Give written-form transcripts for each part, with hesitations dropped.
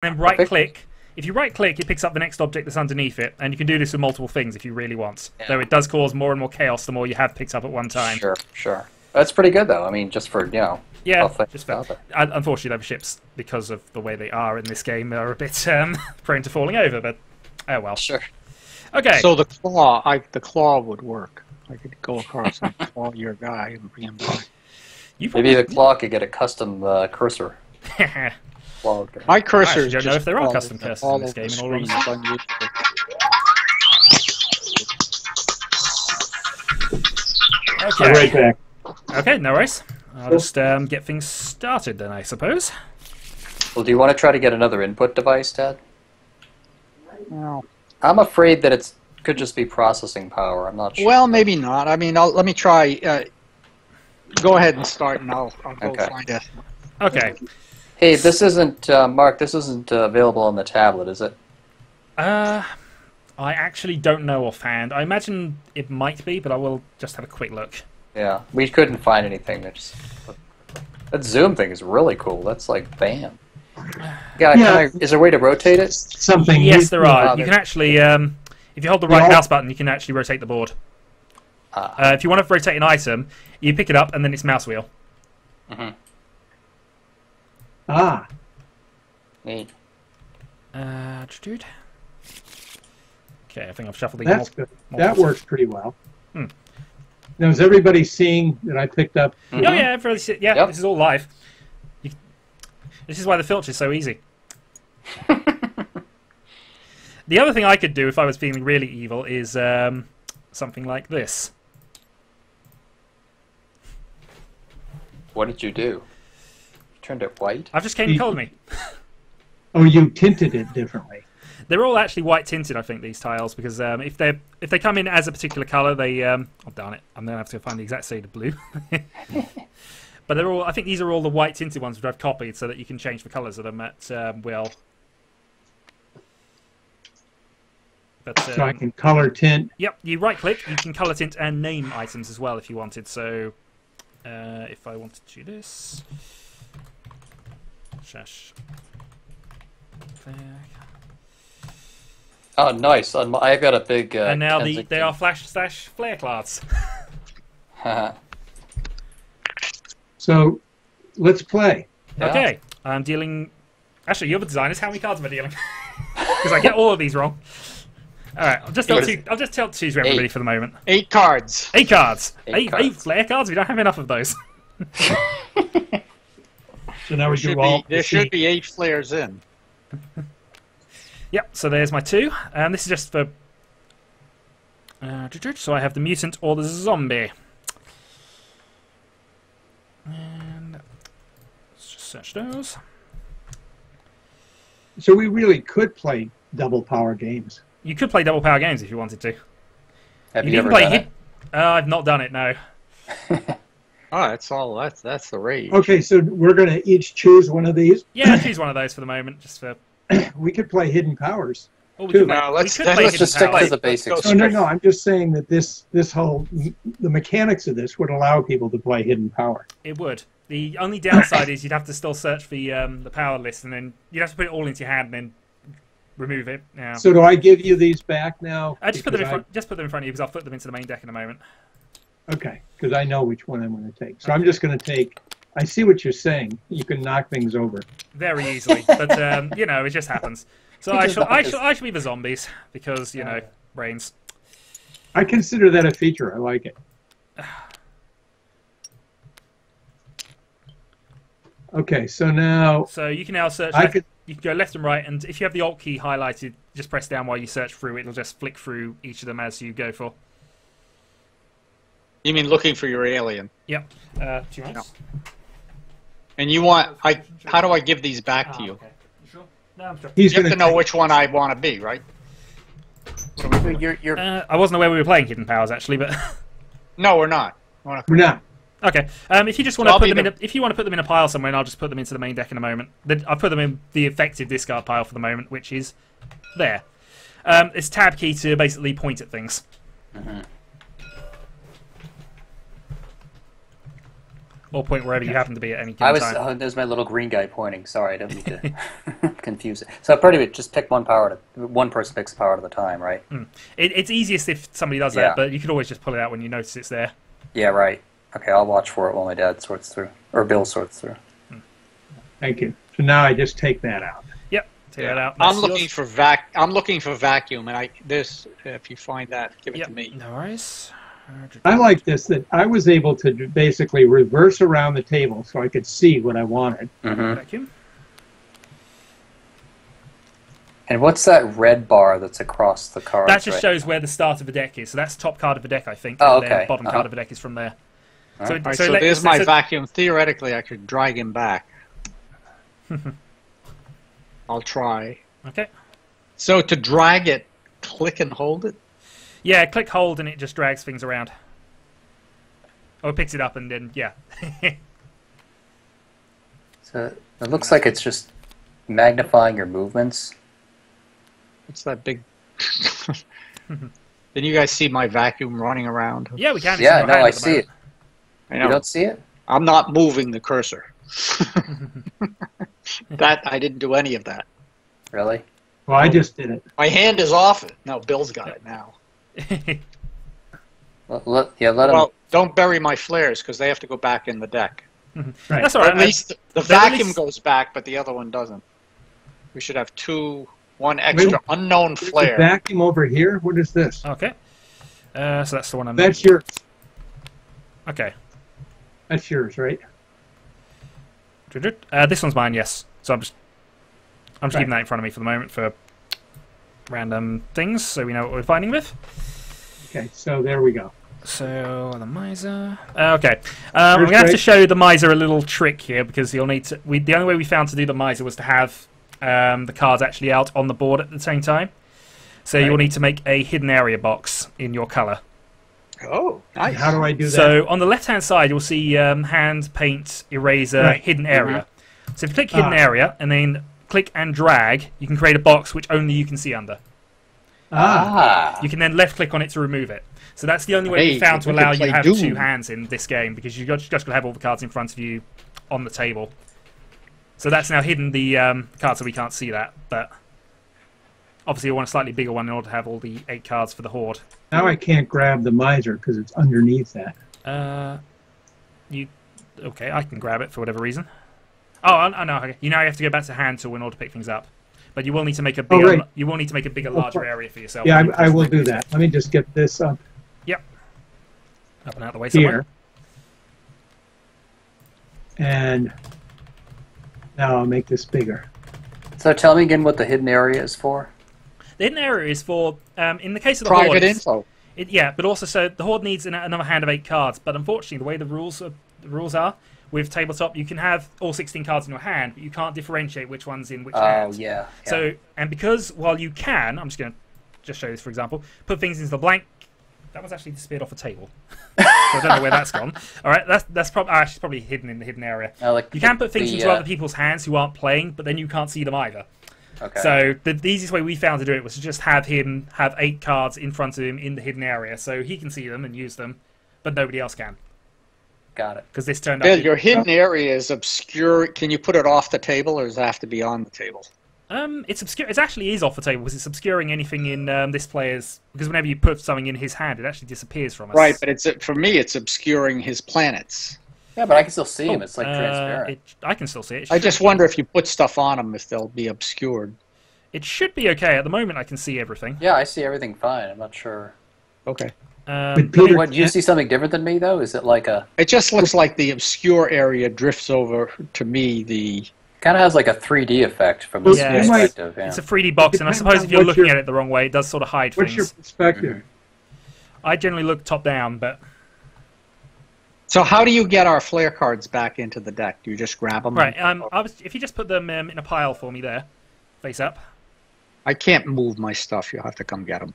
then right-click. If you right-click, it picks up the next object that's underneath it, and you can do this with multiple things if you really want. Yeah. Though it does cause more and more chaos the more you have picked up at one time. Sure, sure. That's pretty good, though. I mean, just for, you know... Yeah, just for... Unfortunately, those ships, because of the way they are in this game, are a bit prone to falling over, but oh well. Sure. Okay. So the claw would work. I could go across and claw your guy and bring him by. Maybe the claw could get a custom cursor. My cursor is I don't know if there are custom cursors in this game. In all okay. I'm right back. Okay, no worries. I'll just get things started then, I suppose. Well, do you want to try to get another input device, Ted? No. I'm afraid that it could just be processing power. I'm not sure. Well, maybe not. I mean, let me try. Go ahead and start, and I'll go find it. Okay. Hey, this isn't, Mark, this isn't available on the tablet, is it? I actually don't know offhand. I imagine it might be, but I will just have a quick look. Yeah, we couldn't find anything. That zoom thing is really cool. That's like, bam. Is there a way to rotate it? Something. Yes, there are. You can actually, if you hold the right mouse button, you can actually rotate the board. If you want to rotate an item, you pick it up, and then it's mouse wheel. Mm-hmm. Ah. Neat. Dude. Okay, I think I've shuffled these. That's good. That works pretty well. Hmm. Now, is everybody seeing that I picked up? Mm-hmm. Oh, yeah, yep. This is all live. This is why the filter is so easy. The other thing I could do if I was feeling really evil is something like this. What did you do? You turned it white? I've just came and colored me. Oh, you tinted it differently. They're all actually white tinted, I think, these tiles, because if they come in as a particular color, they oh darn it, I'm gonna have to find the exact shade of blue. But they're all. I think these are all the white tinted ones which I've copied, so that you can change the colors of them at will. But, so I can color tint. Yep, you right click, you can color tint and name items as well if you wanted. So if I wanted to do this, Shash. Oh, nice! I've got a big. And now they are flash/flare cards. So, let's play. Okay, I'm dealing. Actually, you're the designers. How many cards am I dealing? Because I get all of these wrong. All right, I'll just tell two to everybody for the moment. 8 cards. 8 cards. 8 flare cards. We don't have enough of those. So now we do all. There should be 8 flares in. Yep. So there's my 2, and this is just for. So I have the mutant or the zombie. And let's just search those. So we really could play double power games. You could play double power games if you wanted to. Have you ever done it? I've not done it, no. Oh, that's the rage. Okay, so we're going to each choose one of these. Yeah, choose one of those for the moment, just for. We could play hidden powers. Well, let's just stick to the basics. No. I'm just saying that this whole the mechanics of this would allow people to play hidden power. It would. The only downside is you'd have to still search the power list, and then you'd have to put it all into your hand and then remove it. Yeah. So do I give you these back now? Just put them in front. Just put them in front of you because I'll put them into the main deck in a moment. Okay, because I know which one I'm going to take. So I'm just going to take. I see what you're saying. You can knock things over very easily, but you know, it just happens. So I shall be the zombies because you know brains. I consider that a feature. I like it. Okay, so now. So you can now search. You can go left and right, and if you have the Alt key highlighted, just press down while you search through it. It'll just flick through each of them as you go for. You mean looking for your alien? Yep. 2 rounds. No. And you want? How do I give these back to you? Okay. You sure? No, I'm sure. You have to know which one I want to be, right? I wasn't aware we were playing Hidden Powers actually, but no, we're not. We're not. Okay. If you just want to put them if you want to put them in a pile somewhere, and I'll just put them into the main deck in a moment. Then I'll put them in the effective discard pile for the moment, which is there. It's tab key to basically point at things. Mm-hmm. or point wherever you happen to be at any I given was. time. Oh, there's my little green guy pointing. Sorry, I don't need to confuse it. So pretty much just pick one person picks a power at a time, right? It's easiest if somebody does Yeah. that, but you could always just pull it out when you notice it's there. Yeah, right. Okay, I'll watch for it while my dad sorts through, or Bill sorts through. Thank you. So now I just take that out. Yep, take that out. I'm That's looking yours. for I'm looking for vacuum, and if you find that, give it Yep, to me. no worries. I like this, that I was able to basically reverse around the table so I could see what I wanted. Mm-hmm. Vacuum. And what's that red bar that's across the cards? That just right shows where the start of the deck is. So that's top card of the deck, I think. Oh, and then okay. bottom card of the deck is from there. All right. All right, so there's my vacuum. Theoretically, I could drag him back. I'll try. Okay. So to drag it, click and hold it? Yeah, click hold and it just drags things around. Or it picks it up and then, yeah. So it looks like it's just magnifying your movements. What's that big... Did you guys see my vacuum running around? Yeah, we can. It's in Yeah, your no, hand I at the see moment. it. I You know. don't see it? I'm not moving the cursor. That I didn't do any of that. Really? Well, I just did it. My hand is off it. No, Bill's got it now. Let him. Well, don't bury my flares because they have to go back in the deck. Right. That's all right. At least the at vacuum least- goes back, but the other one doesn't. We should have one extra unknown There's a flare. vacuum over here. What is this? Okay. So that's the one I'm... That's yours. Okay. That's yours, right? This one's mine, yes. So I'm just Right. keeping that in front of me for the moment for random things, so we know what we're fighting with. Okay, so there we go. So the miser. Okay, I'm gonna have to great. show the miser a little trick here because you'll need to. The only way we found to do the miser was to have the cards actually out on the board at the same time. So you'll need to make a hidden area box in your color. Oh, nice. How do I do that? So on the left-hand side, you'll see hand, paint, eraser, Right. hidden area. So if you click hidden area and then click and drag, you can create a box which only you can see under. You can then left-click on it to remove it. So that's the only way we Hey, found to we allow could you to play have Doom. two hands in this game because you just got to have all the cards in front of you on the table. So that's now hidden the cards so we can't see that. But obviously you want a slightly bigger one in order to have all the 8 cards for the Horde. Now I can't grab the miser because it's underneath that. Okay, I can grab it for whatever reason. Oh, I know. Okay. You now have to go back to hand tool in order to pick things up. But you will need to make a bigger. right. You will need to make a bigger, larger area for yourself. Yeah, I will do that. Let me just get this up Yep. Up and out of the way somewhere. here. And now I'll make this bigger. So tell me again what the hidden area is for. The hidden area is for, in the case of the Private Horde, info. yeah, but also so the Horde needs another hand of 8 cards. But unfortunately, the way the rules are with Tabletop, you can have all 16 cards in your hand, but you can't differentiate which one's in which hand. Oh, yeah. So, and because while you can, I'm just going to just show this for example, put things into the blank. That was actually disappeared off a table. So I don't know where that's gone. All right, that's probably hidden in the hidden area. Like You can put things into other people's hands who aren't playing, but then you can't see them either. Okay. So the easiest way we found to do it was to just have him have 8 cards in front of him in the hidden area, so he can see them and use them, but nobody else can. Got it. Because this turned Bill, up. your hidden area is obscure. Can you put it off the table, or does it have to be on the table? It's obscure. It actually is off the table because it's obscuring anything in this player's. Because whenever you put something in his hand, it actually disappears from us. Right, but for me, it's obscuring his planets. Yeah, but I can still see him. It's like transparent. I can still see it. I just wonder if you put stuff on them, if they'll be obscured. It should be okay. At the moment, I can see everything. Yeah, I see everything fine. I'm not sure. Okay. But Peter, What, do you see something different than me, though? Is it like a... It just looks like the obscure area drifts over, to me, the... Kind of has like a 3D effect from this Yeah, perspective. Yeah. It's a 3D box, and I Depends suppose on if you're what looking your- at it the wrong way, it does sort of hide what's your things. perspective? I generally look top down, but So how do you get our flare cards back into the deck? Do you just grab them? right. If you just put them in a pile for me there, face up. I can't move my stuff. You'll have to come get them.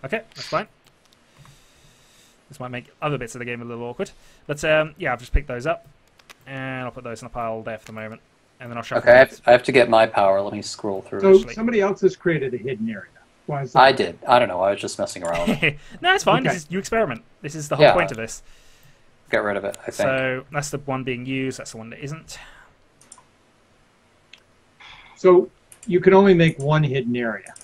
Okay, that's fine. This might make other bits of the game a little awkward, but yeah, I've just picked those up, and I'll put those in a pile there for the moment, and then I'll shuffle. Okay, I have to get my power. Let me scroll through. So Actually. somebody else has created a hidden area. Why is that? I did. I don't know. I was just messing around with it. No, it's fine. Okay. You experiment. This is the whole Yeah. point of this. get rid of it, I think. So that's the one being used. That's the one that isn't. So you can only make one hidden area.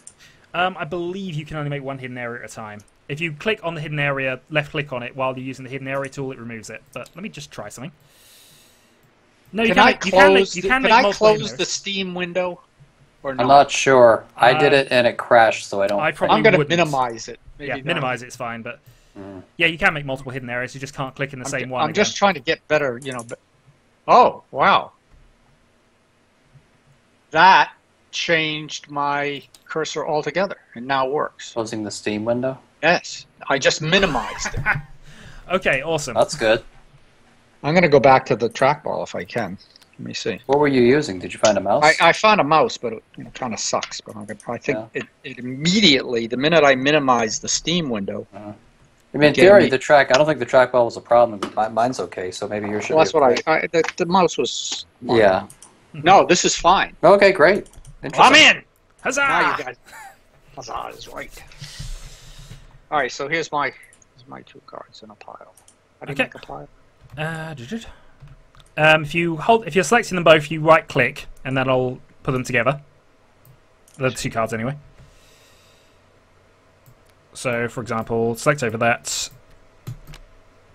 I believe you can only make one hidden area at a time. If you click on the hidden area, left-click on it while you're using the hidden area tool, it removes it. But let me just try something. No, you Can I close the Steam window? Or not? I'm not sure. I did it and it crashed, so I don't. I probably I'm going to wouldn't. minimize it. Maybe Yeah, not. minimize it's fine, but yeah, you can make multiple hidden areas. You just can't click in the same one. I'm just trying to get better, Oh, wow. That changed my cursor altogether. It now works. Closing the Steam window. Yes, I just minimized it. Okay, awesome. That's good. I'm going to go back to the trackball if I can. Let me see. What were you using? Did you find a mouse? I found a mouse, but it kind of sucks. But I think it immediately, the minute I minimized the Steam window. I mean, in theory, I don't think the trackball was a problem. Mine's okay, so maybe yours should be. Well, that's what the mouse was. Yeah. No, this is fine. Okay, great. I'm in! Huzzah! Now you guys. Huzzah is right. All right, so here's my 2 cards in a pile. How do you make a pile? If you're selecting them both, you right click and that'll put them together. The 2 cards anyway. So, for example, select over that.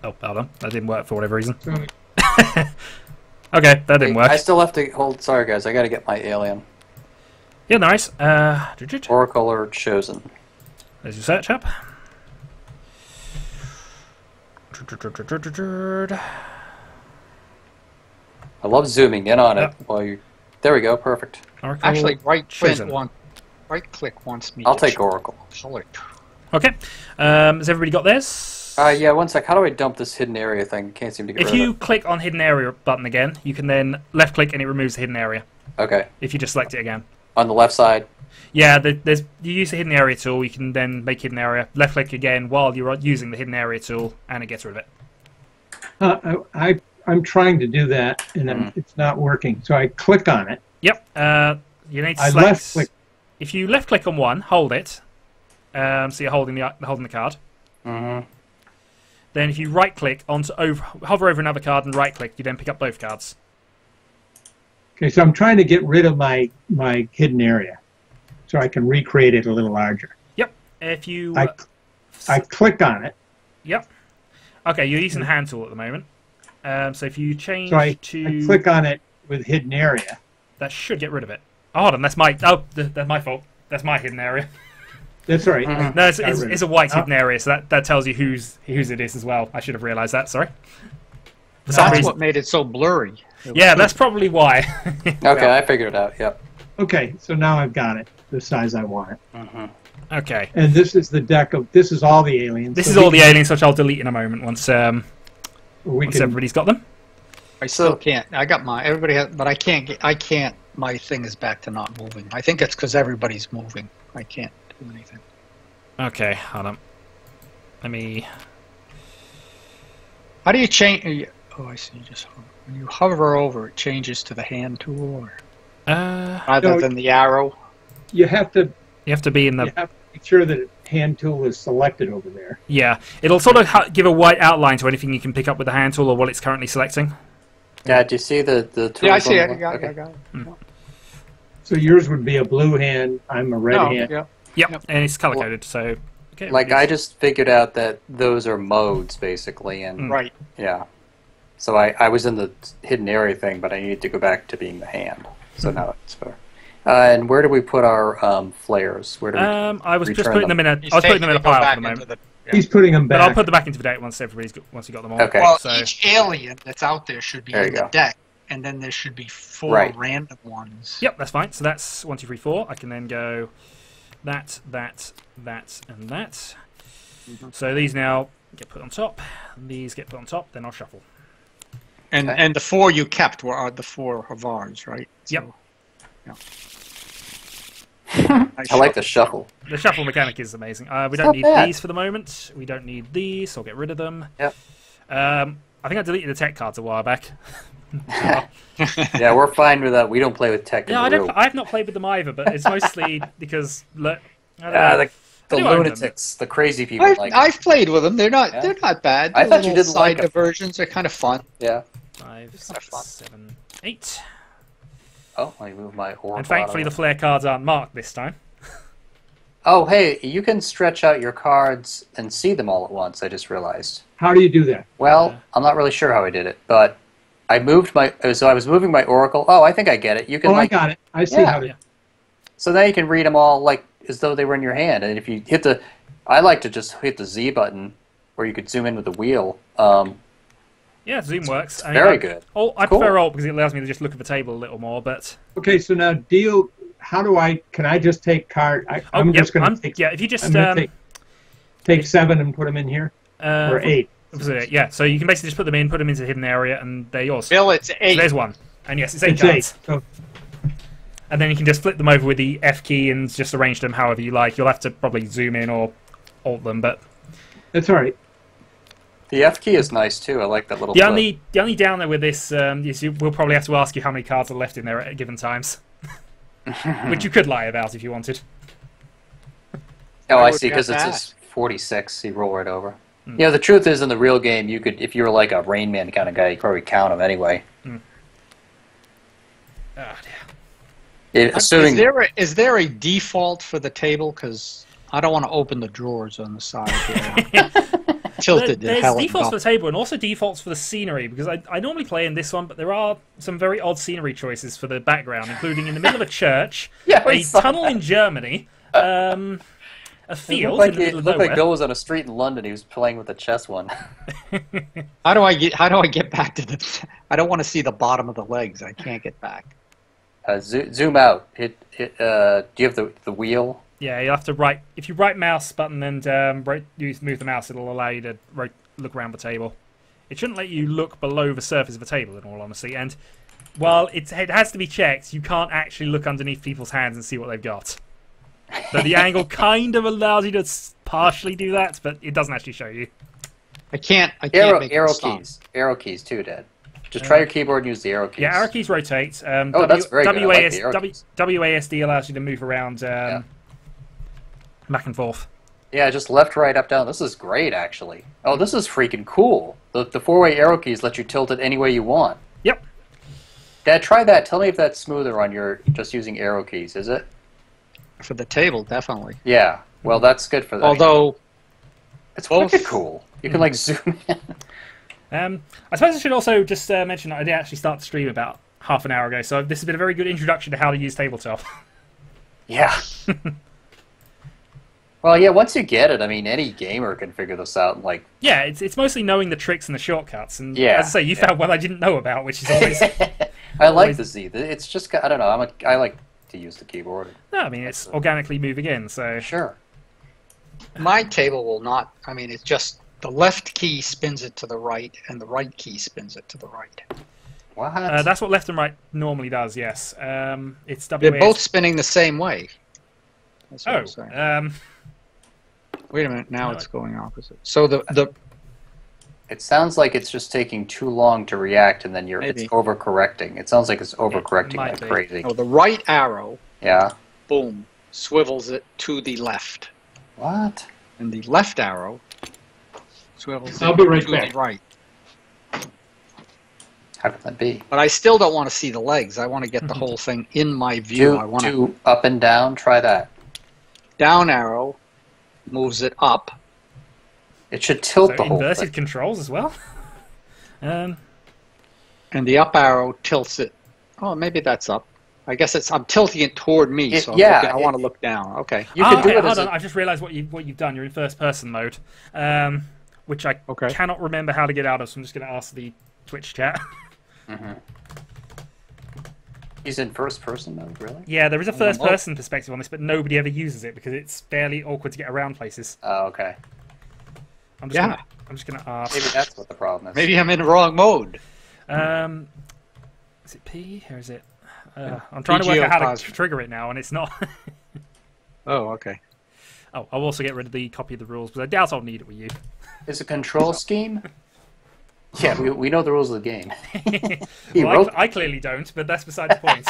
Oh, hold on, that didn't work for whatever reason. Okay, that didn't work. I still have to hold. Sorry, guys, I got to get my alien. Yeah, nice. Oracle or chosen. There's your search up. I love zooming in on it while you. There we go, perfect. Oracle Actually, right chosen. click wants me. I'll take Oracle. Select. Okay. Has everybody got theirs? Yeah, one sec. How do I dump this hidden area thing? Can't seem to get If rid you of it. click on hidden area button again, you can then left click and it removes the hidden area. Okay. If you just select it again. On the left side. Yeah, you use the hidden area tool, you can then make hidden area, left click again while you're using the hidden area tool, and it gets rid of it. I'm trying to do that, and it's not working. So I click on it. Yep. You need to I select. left click. If you left click on one, hold it. So you're holding the card. Mm-hmm. Then if you right click hover over another card and right click, you then pick up both cards. Okay, so I'm trying to get rid of my hidden area, so I can recreate it a little larger. Yep. If you. I click on it. Yep. Okay, you're using the hand tool at the moment. So if you change So I to. click on it with hidden area. That should get rid of it. Oh, hold on, that's my fault. That's my hidden area. That's all right. No, it's a white hidden area, so that tells you whose it is as well. I should have realised that. Sorry. That's what made it so blurry. Yeah, that's probably why. Okay, I figured it out. Yep. Okay, so now I've got it the size I want it. Mm-hmm. Okay. And this is the deck of. This is all the aliens. This is all the aliens, which I'll delete in a moment once everybody's got them. I still can't. I got my. Everybody has, but I can't get. I can't. My thing is back to not moving. I think it's because everybody's moving. I can't do anything. Okay, hold on. Let me. How do you change? Oh, I see. Just when you hover over, it changes to the hand tool, or rather than the arrow. You have to. You have to be in the. You have to make sure that hand tool is selected over there. Yeah, it'll sort of give a white outline to anything you can pick up with the hand tool or what it's currently selecting. Yeah, do you see the tools? Yeah, I see it. I got it. So yours would be a blue hand. I'm a red hand. Yeah. Yep, and it's color coded. So. Okay, Like, I just figured out that those are modes, basically, and Right. yeah. So I was in the hidden area thing, but I needed to go back to being the hand. So now it's better. And where do we put our flares? Where do we I was just return putting them in a. I was putting them in a pile for the moment. He's putting them But back. I'll put them back into the deck once you got them all. Okay. Well, So each alien that's out there should be There in you the go. deck, and then there should be 4 Right. random ones. yep, that's fine. So that's 1, 2, 3, 4. I can then go that, and that. So these now get put on top. These get put on top. Then I'll shuffle. And the 4 you kept are the 4 of ours, right? Yep. Yeah. I like the shuffle. The shuffle mechanic is amazing. We not don't need bad. these for the moment. We don't need these, so I'll get rid of them. Yep. I think I deleted the tech cards a while back. Yeah, we're fine with that. We don't play with tech. Yeah, in the room. I've not played with them either, but it's mostly because look. I don't know. The do own them. lunatics, the crazy people like I've played with them. They're not bad. I The thought you little didn't like side 'em. diversions are kind of fun. Yeah. 5, They're 6, fun. 7, 8. Oh, I moved my oracle. And thankfully, the flare cards aren't marked this time. Oh, hey, you can stretch out your cards and see them all at once. I just realized. How do you do that? Well, I'm not really sure how I did it, but I moved my. So I was moving my oracle. Oh, I think I get it. You can Oh, I like. got it. I see Yeah. how to. Yeah. So now you can read them all like as though they were in your hand. And if you hit the, I like to just hit the Z button, where you could zoom in with the wheel. Yeah, Zoom works. Very good. Oh, I Cool. prefer Alt because it allows me to just look at the table a little more. But Okay, so now how do I? Can I just take card? I'm just going to take. yeah. If you just I'm gonna take 7 and put them in here, or 8. Yeah, so you can basically just put them in, put them into a hidden area, and they're yours. Bill, it's 8. So there's one, and yes, it's 8 It's cards. 8. So, And then you can just flip them over with the F key and just arrange them however you like. You'll have to probably zoom in or alt them, but that's all right. The F key is nice too. I like that little. the flip. only downer with this is we'll probably have to ask you how many cards are left in there at given times, which you could lie about if you wanted. Oh, Why I would see. we Because have it to says ask? 46. You roll right over. You know, the truth is, in the real game, you could, if you were like a Rain Man kind of guy, you could probably count them anyway. Ah, dear. Assuming Is there a default for the table? Because I don't want to open the drawers on the side. Here. Tilted to There's hell and defaults for back. the table and also defaults for the scenery, because I normally play in this one, but there are some very odd scenery choices for the background, including in the middle of a church, Yeah, we a saw tunnel in Germany, a it field looked in the middle it of looked like nowhere. Bill was on a street in London. He was playing with a chess one. How do I get back to the? I don't want to see the bottom of the legs. I can't get back. Zoom out. Do you have the wheel? Yeah, you'll have to if you right mouse button and move the mouse, it'll allow you to look around the table. It shouldn't let you look below the surface of the table, in all honesty. And while it has to be checked, you can't actually look underneath people's hands and see what they've got. So the angle kind of allows you to partially do that, but it doesn't actually show you. I can't make Arrow it stop. keys. Arrow keys too, Dad. Just try your keyboard and use the arrow keys. Yeah, arrow keys rotate. That's very good. I like the arrow keys. WASD allows you to move around back and forth. Yeah, just left, right, up, down. This is great, actually. Oh, this is freaking cool. The 4-way arrow keys let you tilt it any way you want. Yep. Dad, try that. Tell me if that's smoother on your just using arrow keys. Is it? For the table, definitely. Yeah. Well, that's good for that. Although it's both- wicked cool. You can like zoom in. I suppose I should also just mention that I did actually start the stream about half an hour ago, so this has been a very good introduction to how to use Tabletop. Yeah. Well, yeah. Once you get it, I mean, any gamer can figure this out. And like, Yeah, it's mostly knowing the tricks and the shortcuts, and Yeah, as I say, you found one I didn't know about, which is always... I like the Z. It's just I don't know. I like to use the keyboard. No, I mean, it's organically moving in, so... Sure. my table will not. I mean, it's just the left key spins it to the right, and the right key spins it to the right. What? that's what left and right normally does, yes. It's They're WASD. both spinning the same way. That's what I'm saying. Oh, Wait a minute. Now no, it's going opposite. So the It sounds like it's just taking too long to react, and then Maybe. it's overcorrecting. It sounds like it's overcorrecting might like be. crazy. the right arrow, Yeah. boom, swivels it to the left, What? and the left arrow swivels I'll it be right to back. the right. How can that be? But I still don't want to see the legs. I want to get the whole thing in my view. I want to Do up and down. Try that. down arrow moves it up. It should tilt so the whole inverted thing. controls as well. And the up arrow tilts it. Oh, maybe that's up. I guess I'm tilting it toward me, so I want to look down. Okay. You could do it hold as on. I've just realised what you've done. You're in first person mode, which I Okay. cannot remember how to get out of, so I'm just going to ask the Twitch chat. He's in first person mode, really? Yeah, there is a first person perspective on this, but nobody ever uses it because it's fairly awkward to get around places. Oh, okay. I'm just gonna ask. Maybe that's what the problem is. Maybe I'm in the wrong mode. Is it P or is it? I'm trying to work out how to Cosmic. trigger it now, and it's not. Oh, okay. Oh, I'll also get rid of the copy of the rules, because I doubt I'll need it with you. Is a control scheme? Yeah, we know the rules of the game. Well, I clearly don't, but that's beside the point.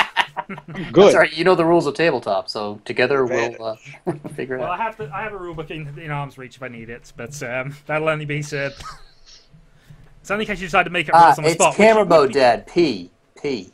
Good. That's all right. You know the rules of tabletop, so together we'll figure it Well, out. I have a rule book in arm's reach if I need it, but that'll only be said. It's only in case you decide to make up rules on the spot. It's camera mode, Dad. P. P.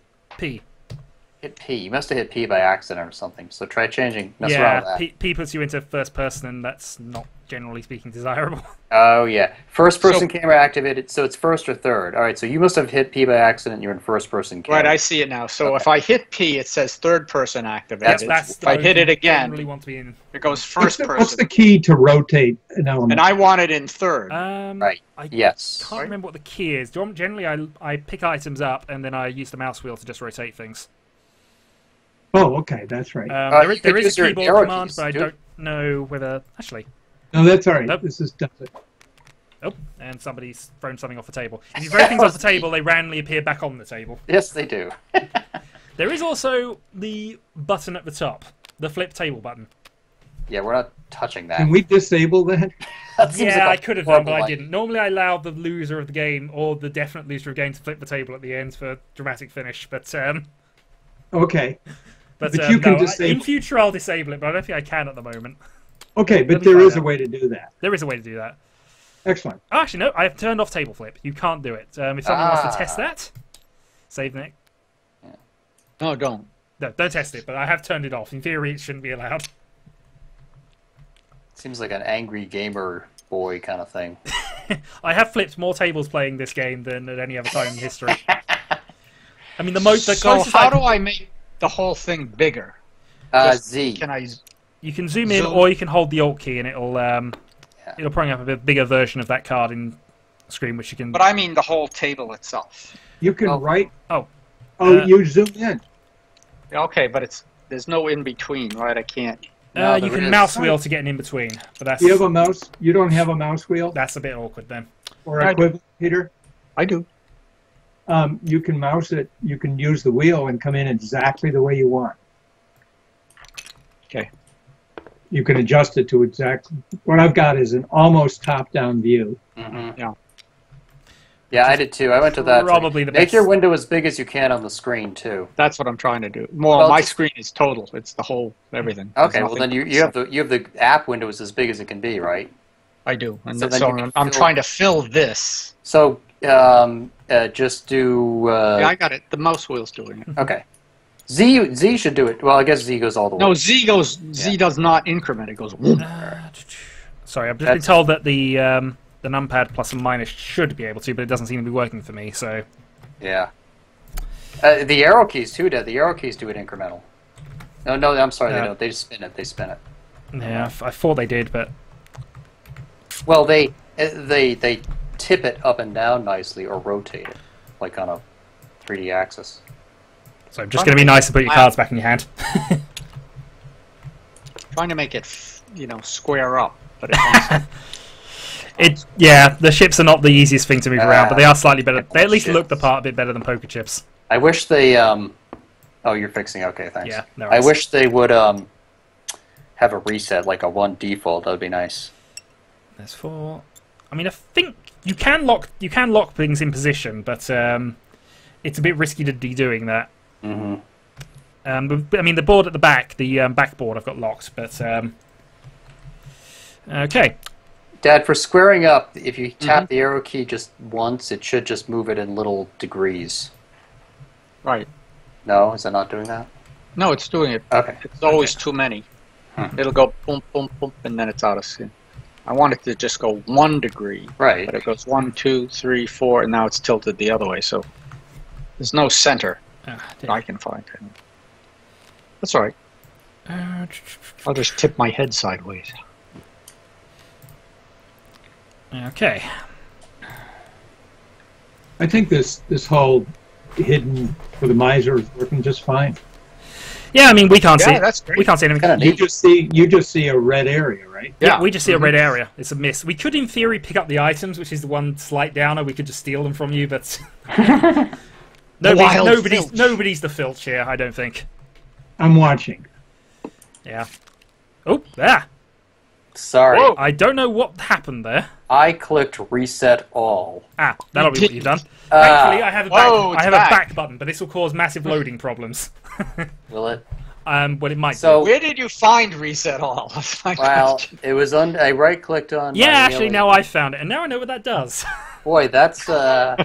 Hit P. You must have hit P by accident or something. So try changing. Mess around with that. P puts you into first person, and that's not generally speaking desirable. Oh yeah, first person camera activated. So it's first or third. All right. So you must have hit P by accident. You're in first person camera. Right, I see it now. So if I hit P, it says third person activated. That's if I hit it again, generally want to be in. it goes first person. What's the key to rotate an element? And I want it in third. Right. I Yes. can't remember what the key is. Generally, I pick items up and then I use the mouse wheel to just rotate things. Oh, okay, that's right. There is a your keyboard arrow command, keys, but I dude. don't know whether actually. No, that's all right. Nope. This is does it. Oh, and somebody's thrown something off the table. If you throw things off the table, they randomly appear back on the table. Yes, they do. There is also the button at the top, the flip table button. Yeah, we're not touching that. Can we disable that? That seems Yeah, like I a could have done, but I horrible didn't. Normally, I allow the loser of the game or the definite loser of the game to flip the table at the end for dramatic finish. But Okay. But you can no, disable. in future, I'll disable it, but I don't think I can at the moment. Okay, but Let me there find is a out. way to do that. There is a way to do that. Excellent. Oh, actually, no, I have turned off table flip. You can't do it. If someone wants to test that, save Nick. No, don't. No, don't test it, but I have turned it off. In theory, it shouldn't be allowed. Seems like an angry gamer boy kind of thing. I have flipped more tables playing this game than at any other time in history. I mean, the closest how do I make the whole thing bigger? Z. Can I? You can zoom in, or you can hold the Alt key, and it'll bring up a bit bigger version of that card in screen, which you can. But I mean the whole table itself. You can write. Oh. You zoom in. Okay, but there's no in between, right? I can't. You can mouse wheel to get an in between, but that's. You have a mouse. You don't have a mouse wheel. That's a bit awkward then. Or equivalent, Peter. I do. You can mouse it. You can use the wheel and come in exactly the way you want. Okay. You can adjust it to exactly. What I've got is an almost top-down view. Mm-hmm. Yeah. Yeah, I did too. I went to that. Probably the Make best. your window as big as you can on the screen too. That's what I'm trying to do. Well, Well, my just- screen is total. It's the whole everything. Okay, There's well then nothing- you have the app window is as big as it can be, right? I do, and So so, then you can I'm fill- trying to fill this. So just do. Yeah, I got it. The mouse wheel's doing it. Okay. Z should do it. Well, I guess Z goes all the way. No, Z does not increment. It goes. Whoop. Sorry, I've just been told that the numpad plus and minus should be able to, but it doesn't seem to be working for me. So. Yeah. The arrow keys too, Dad. The arrow keys do it incremental. No, I'm sorry, they don't. They just spin it. They spin it. Yeah, I thought they did, but. Well, they tip it up and down nicely or rotate it, like on a 3D axis. So I'm just going to be nice and put your cards back in your hand. Trying to make it, square up, but it Yeah, the ships are not the easiest thing to move around, but they are slightly better. They at least look the part a bit better than poker chips. I wish they. Oh, you're fixing. Okay, thanks. Yeah, no I worries. wish they would have a reset, like a 1 default. That would be nice. There's 4. I mean, I think you can lock things in position, but it's a bit risky to be doing that. Mm-hmm. I mean, the board at the back, the backboard, I've got locked, but okay. Dad, for squaring up, if you tap the arrow key just once, it should just move it in little degrees. right. No, is it not doing that? No, it's doing it. Okay. It's always too many. It'll go boom, boom, boom, and then it's out of sync. I want it to just go 1 degree, Right. but it goes 1, 2, 3, 4, and now it's tilted the other way. So there's no center that I can find. That's all right. I'll just tip my head sideways. Okay. I think this whole hidden for the miser is working just fine. Yeah, I mean, we can't see. That's great. We can't see anything. You just see a red area, right? Yeah, we just see a red area. It's a miss. We could, in theory, pick up the items, which is the one slight downer. We could just steal them from you, but nobody's the filch here. I don't think. I'm watching. Yeah. Oh, there. Sorry. Whoa. I don't know what happened there. I clicked reset all. That'll be what you've done. Ah. Thankfully, I have a back button, but this will cause massive loading problems. Will it? Well, it might. So- Where did you find reset all? That's my Well, question. it was I right-clicked on. Yeah, my actually, alien- now I found it, and now I know what that does. Boy, that's Where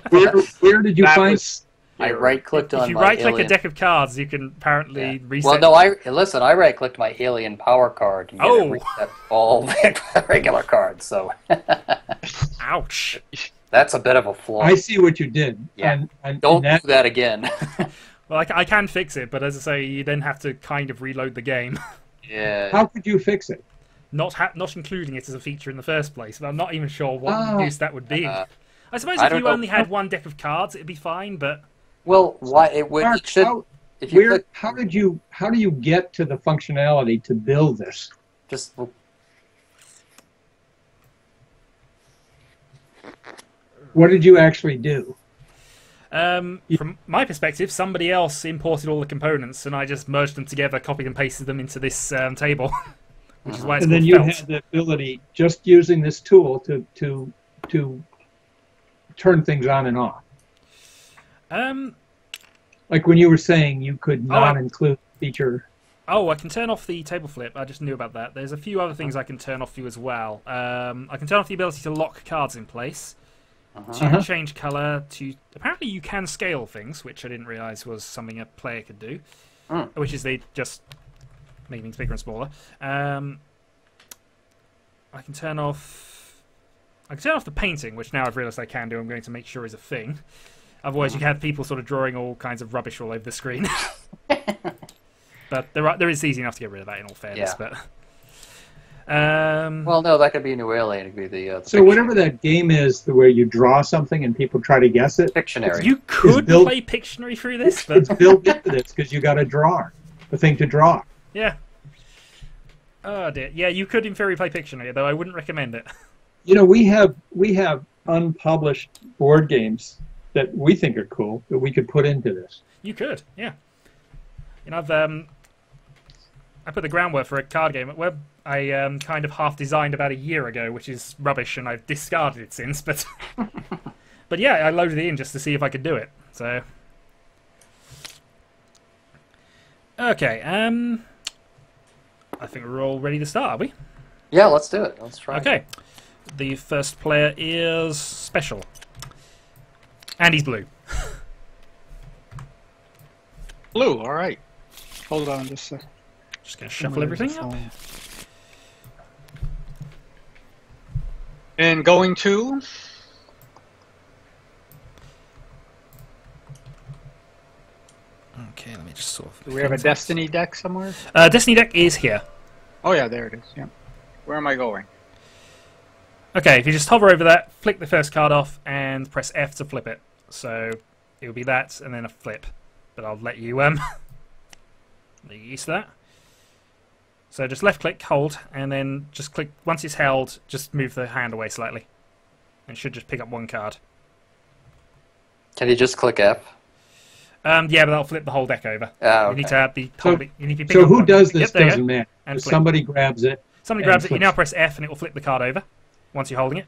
did you That find? was I right-clicked on If you my right-click alien. a deck of cards, you can apparently reset. Well, no, I right-clicked my alien power card and Oh. reset all the regular cards. So Ouch. that's a bit of a flaw. I see what you did. Yeah. And Don't that, do that again. Well, I can fix it, but as I say, you then have to kind of reload the game. Yeah. how could you fix it? Not including it as a feature in the first place, but I'm not even sure what Oh. use that would be. I suppose I if don't you know. only had one deck of cards, it'd be fine, but... Well, why it would? Mark, It should. how, If you where, click, how do you get to the functionality to build this? just What did you actually do? From my perspective, somebody else imported all the components, and I just merged them together, copied and pasted them into this table, which is why it's And then called you Felt. had the ability, just using this tool, to turn things on and off. Like when you were saying you could not include feature. Oh, I can turn off the table flip. I just knew about that. There's a few other things I can turn off for you as well. I can turn off the ability to lock cards in place, to change colour, to... Apparently you can scale things, which I didn't realise was something a player could do, which is they just make things bigger and smaller. I can turn off the painting, which now I've realised I can do. I'm going to make sure is a thing. Otherwise, you can have people sort of drawing all kinds of rubbish all over the screen. But there is easy enough to get rid of that, in all fairness. Yeah. But well, no, that could be a new alien. It could be the So whatever that game is, where you draw something and people try to guess it, Pictionary. you could built- play Pictionary through this, it's but built into this because you got a drawer, a thing to draw. yeah. Oh dear. Yeah, you could in theory play Pictionary, though I wouldn't recommend it. You know, we have unpublished board games that we think are cool that we could put into this. You could, yeah. You know, I put the groundwork for a card game where I kind of half designed about a year ago, which is rubbish, and I've discarded it since. But but yeah, I loaded it in just to see if I could do it. So okay, I think we're all ready to start, are we? Yeah, let's do it. Let's try. Okay. The first player is Special. And he's blue. Blue, all right. Hold on just a second. Just going to shuffle everything up. And going to... Okay, let me just sort of... Do we have a Destiny deck somewhere? Destiny deck is here. Oh yeah, there it is. Yeah. Where am I going? Okay, if you just hover over that, flick the first card off, and press F to flip it. So it'll be that, and then a flip. But I'll let you get used to that. So just left click, hold, and then just click. Once it's held, just move the hand away slightly. And it should just pick up one card. Can you just click F? Yeah, but that'll flip the whole deck over. Oh, You need okay. to have the whole you need to pick So up who one. does this Yep, there you doesn't go. matter. And If flip. somebody grabs it. Somebody and grabs it. You flips now it. press F, and it will flip the card over once you're holding it.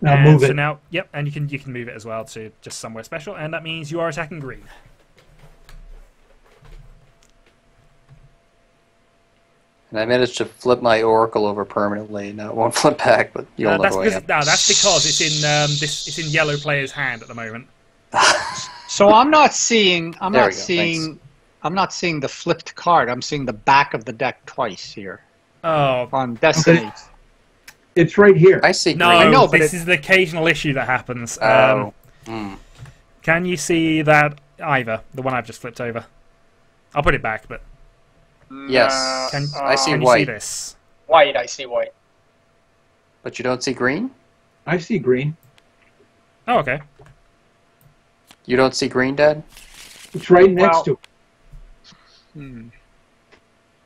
Now And move so it. now, yep, and you can move it as well to just somewhere special, and that means you are attacking green. And I managed to flip my Oracle over permanently. Now it won't flip back, but you'll know That's the way. because that's because it's in yellow player's hand at the moment. So I'm not seeing. There we go, I'm not seeing the flipped card. I'm seeing the back of the deck twice here Oh on Destiny. It's right here. I see no! green. I know, but this is the occasional issue that happens. Oh. Can you see that either the one I've just flipped over? I'll put it back, but Yes. can, I see can you white. see this? White, I see white. But you don't see green? I see green. Oh, okay. You don't see green, Dad? It's right next Well- to it.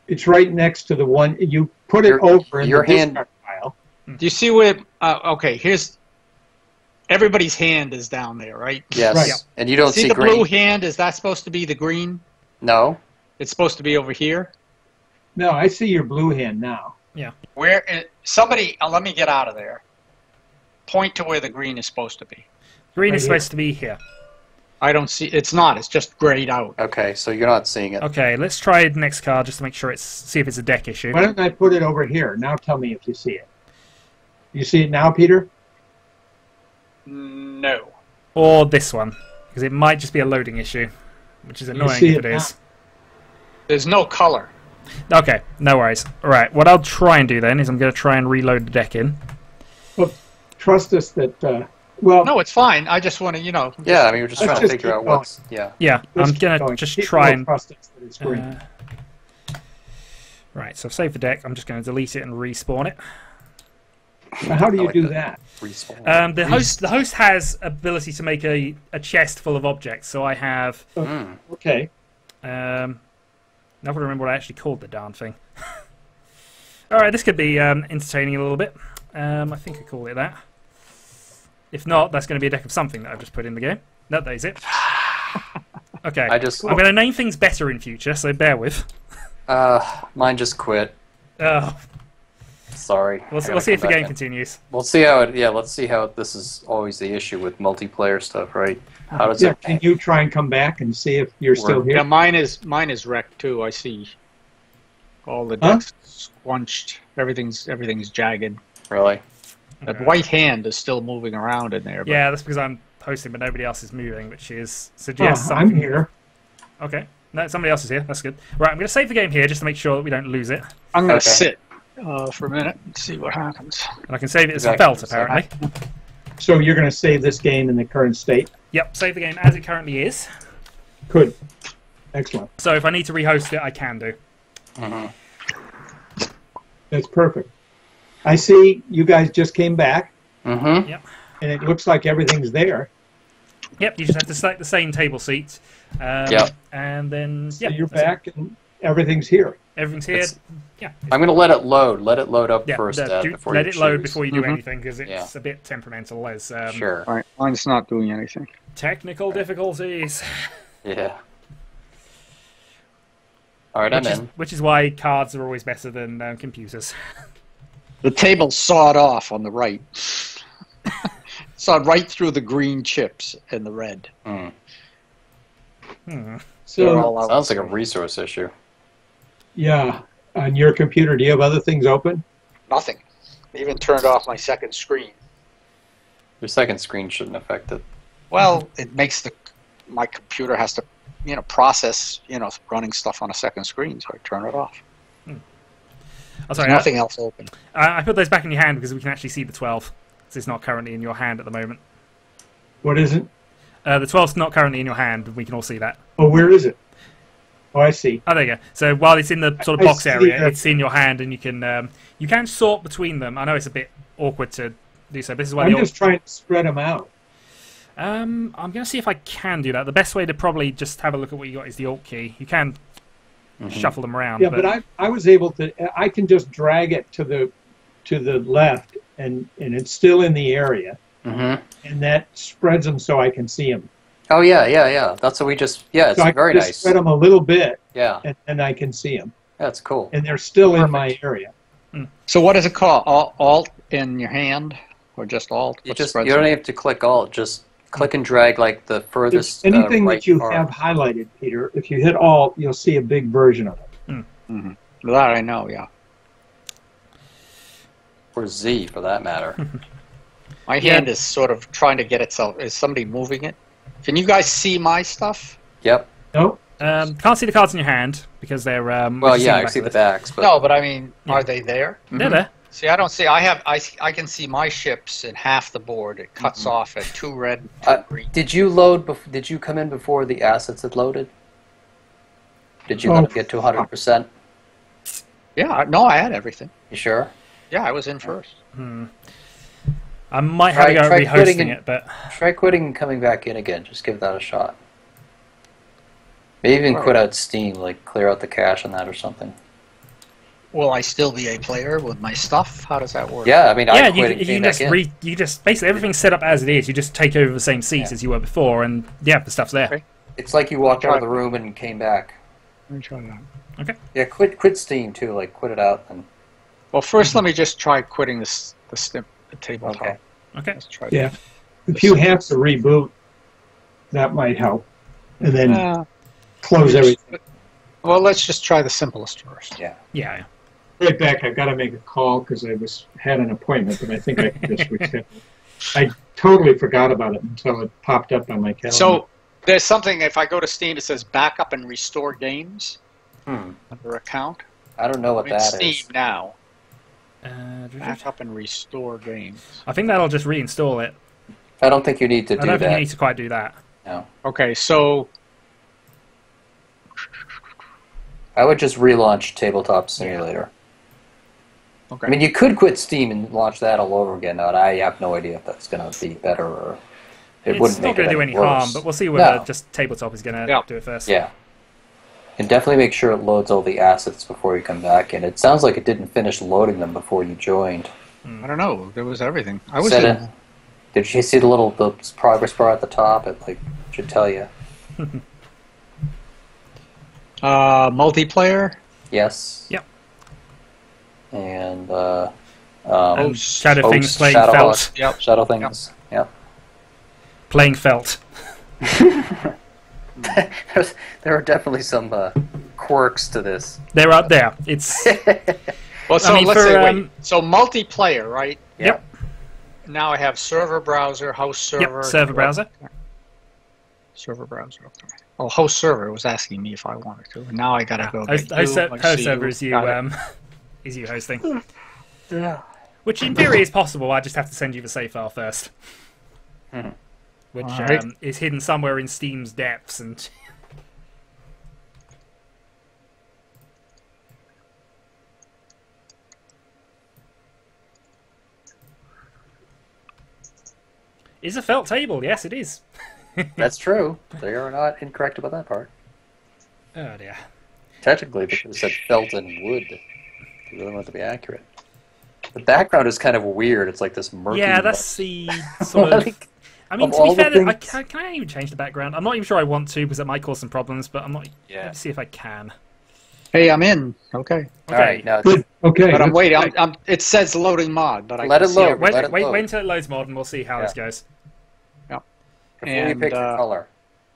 It's right next to the one you put it over in your the hand- discard pile. Do you see where? Okay, here's everybody's hand is down there, right? Yes. Right. And you don't See see the green? blue hand? Is that supposed to be the green? No. It's supposed to be over here. No, I see your blue hand now. Yeah. Somebody, let me get out of there. Point to where the green is supposed to be. Green Right is here. supposed to be here. I don't see. It's not. It's just grayed out. Okay, so you're not seeing it. Okay, let's try the next card just to make sure see if it's a deck issue. Why don't I put it over here? Now tell me if you see it. You see it now, Peter? No. Or this one, because it might just be a loading issue, which is annoying see if it it is. There's no color. Okay, no worries. All right, what I'll try and do then is I'm going to try and reload the deck in. Well, trust us that. Well, No, it's fine. I just want to, Yeah, I mean, we're just Let's trying to just figure keep out what's... Yeah. Yeah, let's I'm keep going to going. just People try will and... trust us that it's green. Right, so I've saved the deck. I'm just going to delete it and respawn it. Now, how do I you like do that. that? Respawn. The host has ability to make a chest full of objects. So I have... Okay. Now I've got to remember what I actually called the darn thing. All right, this could be entertaining a little bit. I think I called it that. If not, that's going to be a deck of something that I've just put in the game. No, that is it. Okay, I'm going to name things better in future, so bear with. Mine just quit. Oh, Sorry. we'll see if the game continues. We'll see how it... Yeah, let's see how... This is always the issue with multiplayer stuff, right? How does Yeah, it... can you try and come back and see if you're still Yeah, here? mine is wrecked too. I see all the decks squunched. Everything's jagged. Really? That white hand is still moving around in there. But Yeah, that's because I'm hosting, but nobody else is moving, which suggests I'm something. here. Okay. No, somebody else is here. That's good. Right, I'm going to save the game here just to make sure that we don't lose it. I'm going Okay. to sit for a minute and see what happens. And I can save it as a Exactly. felt, apparently. So you're going to save this game in the current state? Yep, save the game as it currently is. Good. Excellent. So if I need to rehost it, I can do. That's perfect. I see you guys just came back, Mm-hmm. Yep. and it looks like everything's there. Yep, you just have to select the same table seats. Yep. And then, So yeah, you're that's it. back, and everything's here. Everything's here. It's- Yeah. I'm going to let it load. Let it load up Yeah, first, before let you it load choose. before you do anything, because it's Yeah. a bit temperamental. As Sure. All right, mine's not doing anything. technical difficulties. Yeah. All right, I'm in. Which is why cards are always better than computers. The table's sawed off on the right. Sawed right through the green chips and the red. Mm. They're So, all out. Sounds like a resource issue. yeah, on your computer, do you have other things open? Nothing. I even turned off my second screen. Your second screen shouldn't affect it. Well, it makes my computer has to, process, running stuff on a second screen, so I turn it off. Oh, sorry, There's nothing else open. I put those back in your hand because we can actually see the 12. It's not currently in your hand at the moment. What is it? The 12's not currently in your hand. We can all see that. Oh, where is it? Oh, I see. Oh, there you go. So while it's in the sort of I box see area, that. it's in your hand, and you can sort between them. I know it's a bit awkward to do so. But this is why I'm just trying to spread them out. I'm going to see if I can do that. The best way to probably just have a look at what you got is the Alt key. You can shuffle them around. Yeah, but I was able to. I can just drag it to the left, and it's still in the area, Mm-hmm. and that spreads them so I can see them. Oh, yeah. That's what we just... Yeah, it's So I very can just nice. spread them a little bit, Yeah, and then I can see them, that's cool. and they're still in my area. So what does it call? Alt in your hand, or just Alt? You What just spreads you don't it? have to click Alt. Just click and drag like the furthest Anything right that you part. have highlighted, Peter, if you hit Alt, you'll see a big version of it. That I know, yeah. Or Z, for that matter. My hand is sort of trying to get itself. Is somebody moving it? Can you guys see my stuff? Yep. No, can't see the cards in your hand because they're. Well, yeah, I see the backs, but No, but I mean, are they there? They're there. See, I don't see. I can see my ships in half the board. It cuts off at 2 red, 2 green. did you load? Did you come in before the assets had loaded? Did you let it get to 100%? Yeah, no, I had everything. You sure? Yeah, I was in first. I might have to go Try quitting rehosting and- it, but Try quitting and coming back in again. Just give that a shot. Maybe even quit out Steam, like clear out the cache on that or something. Will I still be a player with my stuff? How does that work? Yeah, I mean, yeah, I you quit and came back in. you just basically everything's set up as it is. You just take over the same seats as you were before, and yeah, the stuff's there. Okay. It's like you walked out of the room and came back. Let me try that. Okay. Yeah, quit Steam too. Like quit it out and. Well, first let me just try quitting the tabletop. Okay. Okay. Let's try Yeah. If you have to reboot, that might help. And then close everything. Well, let's just try the simplest first. Yeah. Yeah. Right back, I've got to make a call because I had an appointment, but I think I can just reschedule. I totally forgot about it until it popped up on my calendar. So there's something, if I go to Steam, it says backup and restore games under account. I don't know what I'm in that Steam is. now. Backup and restore games. I think that'll just reinstall it. I don't think you need to do I don't think you that. need to quite do that. No. Okay, so I would just relaunch Tabletop Simulator. okay. I mean, you could quit Steam and launch that all over again, but I have no idea if that's going to be better or it It's wouldn't not make going it to do any any worse. harm, but we'll see whether No. just Tabletop is going to Yeah. do it first. Yeah. And definitely make sure it loads all the assets before you come back in. It sounds like it didn't finish loading them before you joined. I don't know. There was everything. I was Set in. it. Did you see the progress bar at the top? It should tell you. Multiplayer. Yes. Yep. And Shadow Oats, Things playing Shadowhawk. Felt. Yep. Shadow Things. Yep. Playing Felt. There are definitely some quirks to this. They're up there. It's Well, so I mean, let's for, say, wait. So multiplayer, right? Yep. Now I have server browser, host server. server browser. Server browser. Okay. Oh, host server was asking me if I wanted to. And now I gotta go. Host server is you is you hosting. Yeah. Which in theory is possible. I just have to send you the save file first. Which Alright. is hidden somewhere in Steam's depths and is a felt table. Yes, it is. That's true. They are not incorrect about that part. Oh dear. Technically, they could have said felt and wood. They really want to be accurate. The background is kind of weird. It's like this murky. Yeah, that's the sort of. Like, I mean, of to be all the fair, things- can I even change the background? I'm not even sure I want to because it might cause some problems. But I'm not. Yeah. Let me see if I can. Hey, I'm in. Okay. All right, now Good. Okay. But I'm let's- waiting. It says loading mod, but I Let can it see load. everything. Let it Wait load. until it loads mod, and we'll see how this goes. before you and, pick your color.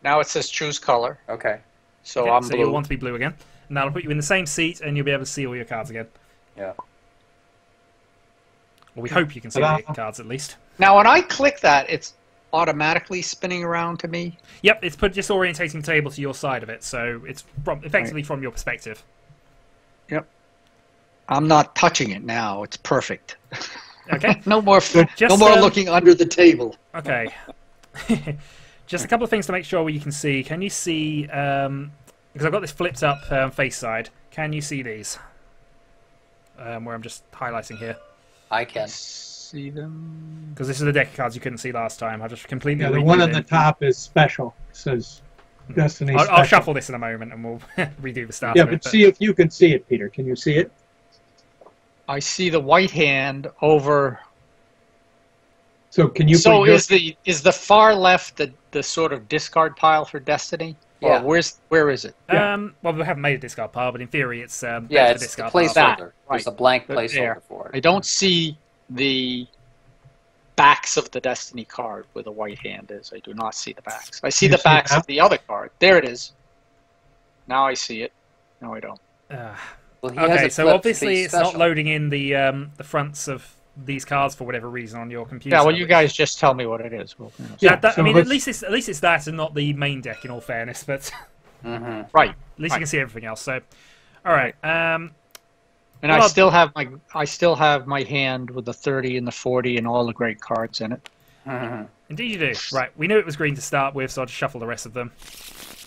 Now it says choose color, Okay. so Okay, I'm so blue. you'll want to be blue again, and that'll put you in the same seat, and you'll be able to see all your cards again. Yeah. Well, we hope you can see all your cards at least. Now, when I click that, it's automatically spinning around to me. Yep, it's just orientating the table to your side of it, so it's effectively from your perspective. Yep. I'm not touching it now. It's perfect. Okay. No more. Just, no more looking under the table. Okay. Just a couple of things to make sure you can see. Can you see? Because I've got this flipped up face side. Can you see these? Where I'm just highlighting here. I can. See them. Because this is the deck of cards you couldn't see last time. I just completely. Yeah, the redid one on it. the top is special. It says Destiny I'll Special. shuffle this in a moment, and we'll redo the start. Yeah, of it, but see if you can see it, Peter. Can you see it? I see the white hand over. So can you? So put your- is the far left the sort of discard pile for Destiny? Yeah. Or where is it? Well, we haven't made a discard pile, but in theory, it's Yeah, the it's the discard placeholder. pile. That, There's right. a blank There. placeholder for I it. don't see the backs of the Destiny card where the white hand is. I do not see the backs. I see You the see backs that? of the other card. There it is. Now I see it. No, I don't. Well, he has Okay, it so flipped to obviously be it's not special. loading in the fronts of these cards for whatever reason on your computer. Yeah, well, you guys just tell me what it is. Well, you know. Yeah, I so mean, let's- at least it's that and not the main deck. In all fairness, but Mhm. Right. at least Right. you can see everything else. So, all right. And Well, I still have my hand with the 30 and the 40 and all the great cards in it. Mhm. Indeed, you do. Right. We knew it was green to start with, so I'll just shuffle the rest of them.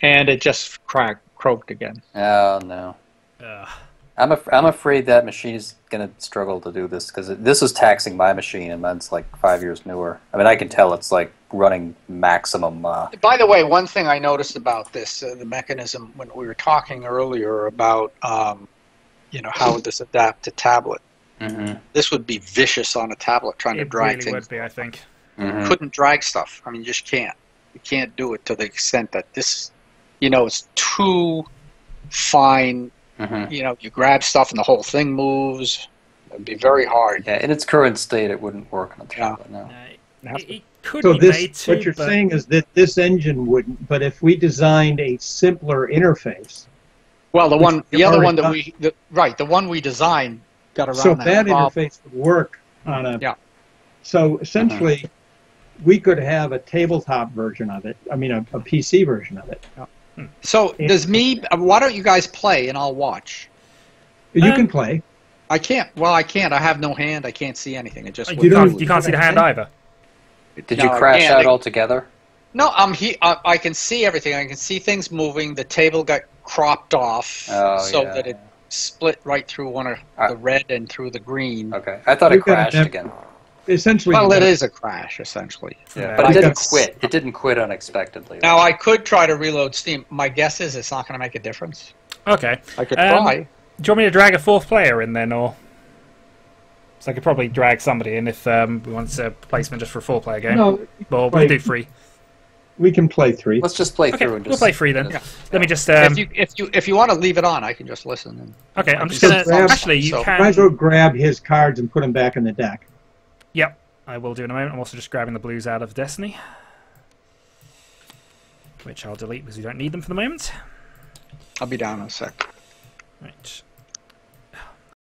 And it just croaked again. Oh no. I'm afraid that machine is going to struggle to do this because this is taxing my machine and mine's like 5 years newer. I mean, I can tell it's like running maximum. By the way, one thing I noticed about this, the mechanism, when we were talking earlier about, how would this adapt to tablet? Mhm. This would be vicious on a tablet trying to It drag really things. would be, I think. Mhm. Couldn't drag stuff. I mean, you just can't. You can't do it to the extent that this, it's too fine. You know, you grab stuff and the whole thing moves. It'd be very hard. Yeah, in its current state, it wouldn't work on a tablet. No. It could So be this, made to, what you're but saying is that this engine wouldn't, but if we designed a simpler interface. Well, the other one that already the one we designed got around So that that problem. interface would work on a. Yeah. So essentially, we could have a tabletop version of it. I mean, a PC version of it. So why don't you guys play and I'll watch? You can play. I can't. Well, I can't. I have no hand. I can't see anything. It just You don't- you can't see the hand either. Did No, you I crash can't. out altogether? No, I can see everything. I can see things moving. The table got cropped off so that it split right through one of the red and through the green. Okay, I thought it You've got crashed to- again. Essentially. Well, you it got- is a crash, essentially. Yeah, But but it I didn't got- quit. It didn't quit unexpectedly. Now, I could try to reload Steam. My guess is it's not going to make a difference. Okay. I could try. Do you want me to drag a fourth player in then, or? So I could probably drag somebody in if we wanted a placement just for a 4-player game. No, Well, we'll do 3. we can play 3. Let's just play Okay, through and we'll just play 3 then. Yeah. Let me just. If you want to leave it on, I can just listen. And Okay, I'm just can gonna. grab- Actually, you so- can. Might as well grab his cards and put them back in the deck. Yep, I will do in a moment. I'm also just grabbing the blues out of Destiny, which I'll delete because we don't need them for the moment. I'll be down in a sec. Right.